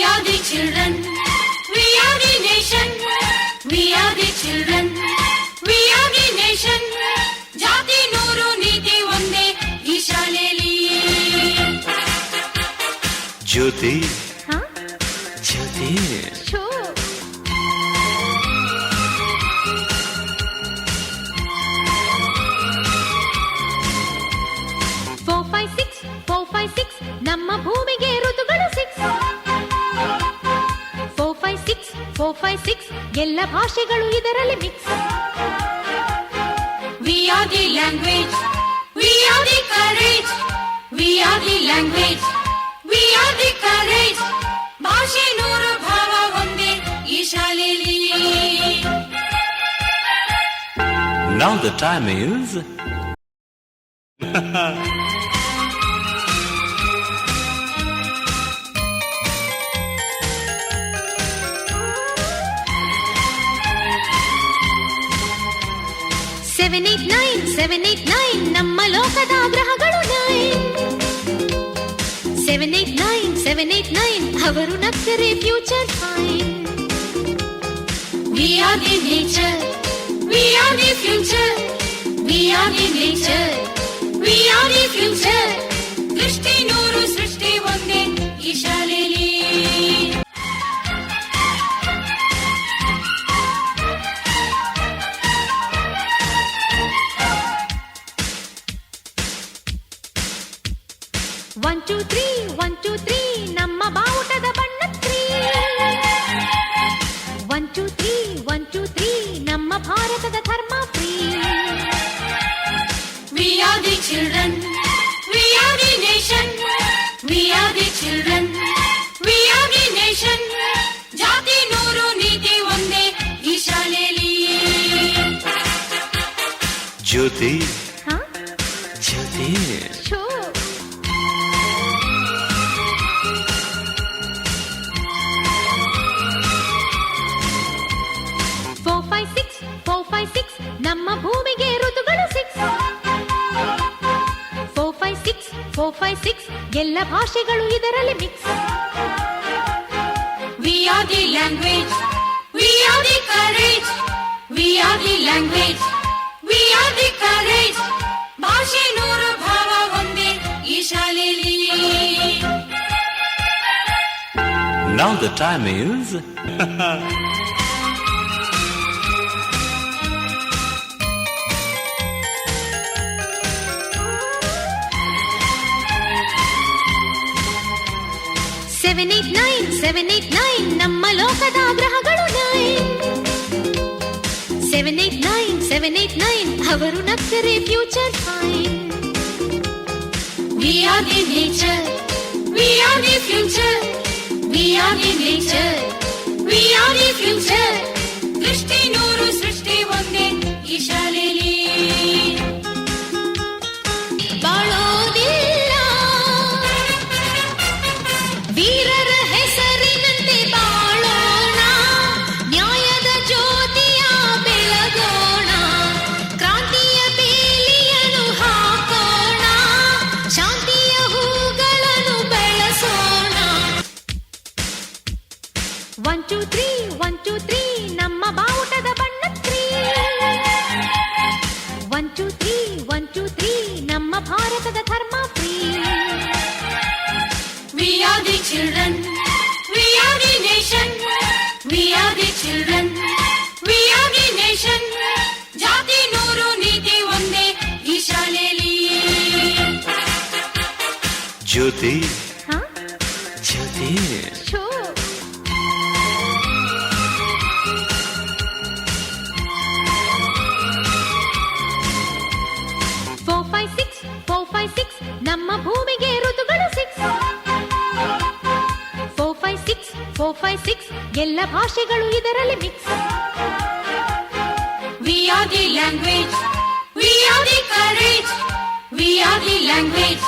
are the children. We are the nation. We are the children. We are the nation. ಜಾತಿ ನೂರು ನೀತಿ ಒಂದೇ ಈ ಶಾಲೆಯಲ್ಲಿ. ಜ್ಯೋತಿ ಜ್ಯೋತಿ ನಮ್ಮ ಭೂಮಿಗೆ ಋತುಗಳು 6 4 5 6 ಎಲ್ಲ ಭಾಷೆಗಳು ಇದರಲ್ಲಿ mix. We are the language. We are the courage. We are the language. We are the courage. ಭಾಷೆ ನೂರು ಭಾವ ಒಂದೇ ಈ ಶಾಲೆಯಲ್ಲಿ. Now the time is 789 ನಮ್ಮ ಲೋಕದ ಗ್ರಹಗಳು 9 789 ಅವರು ನಕ್ಕರೆ future fine. We are the nature. We are the future. We are the nature. We are the future. ದೃಷ್ಟಿ ನೂರು ಸೃಷ್ಟಿ ಒಂದೇ ಈ ಶಾಲೆಯಲ್ಲಿ. One, two, three, ನಮ್ಮ ಬಾವುಟದ ಬಣ್ಣ 3. 1, 2, 3 ನಮ್ಮ ಭಾರತದ ಧರ್ಮ free. We are the children. We are the nation. We are the children. We are the nation. ಜಾತಿ ನೂರು ನೀತಿ ಒಂದೇ ಈ ಶಾಲೆಯಲ್ಲಿ. ಜ್ಯೋತಿ ಜ್ಯೋತಿ ಶೋ 4, 5, 6 ನಮ್ಮ ಭೂಮಿಗೆ ಋತುಗಳು 6 4, 5, 6 ಎಲ್ಲ ಭಾಷೆಗಳು ಇದರಲ್ಲಿ mix. We are the language. We are the courage. We are the language. We are the courage. ಭಾಷೆ ನೂರು ಭಾವ ಒಂದೇ ಈ ಶಾಲೆಯಲ್ಲಿ. Now the time is 789 ನಮ್ಮ ಲೋಕದ ಗ್ರಹಗಳು 9 789 ಅವರು ನಕ್ಕರೆ future fine. We are the nature. We are the future. We are the nature. We are the future. ದೃಷ್ಟಿ ನೂರು ಸೃಷ್ಟಿ ಒಂದೇ ಈ ಶಾಲೆಯಲ್ಲಿ. ಬಾಳೋದಿಲ್ಲ ವೀರರ ಹೆಸರಿನಂತೆ ಬಾಳೋಣ, ನ್ಯಾಯದ ಜ್ಯೋತಿಯ ಬೆಳಗೋಣ, ಕ್ರಾಂತಿಯ ಬೇಲಿಯನ್ನು ಹಾಕೋಣ, ಶಾಂತಿಯ ಹೂಗಳನ್ನು ಬೆಳೆಸೋಣ. 1, 2, 3 ನಮ್ಮ ಬಾವುಟದ ಬಣ್ಣ 3. 1, 2, 3 ನಮ್ಮ ಭಾರತದ ಧರ್ಮ free. We are the children. We are the nation. We are the children. We are the nation. ಜಾತಿ ನೂರು ನೀತಿ ಒಂದೇ ಈ ಶಾಲೆಯಲ್ಲಿ. ಜ್ಯೋತಿ ಜ್ಯೋತಿ ಶೋ 4, 5, 6 ನಮ್ಮ ಭೂಮಿಗೆ ಋತುಗಳು 6 4, 5, 6 ಎಲ್ಲ ಭಾಷೆಗಳು ಇದರಲ್ಲಿ mix. We are the language. We are the courage. We are the language.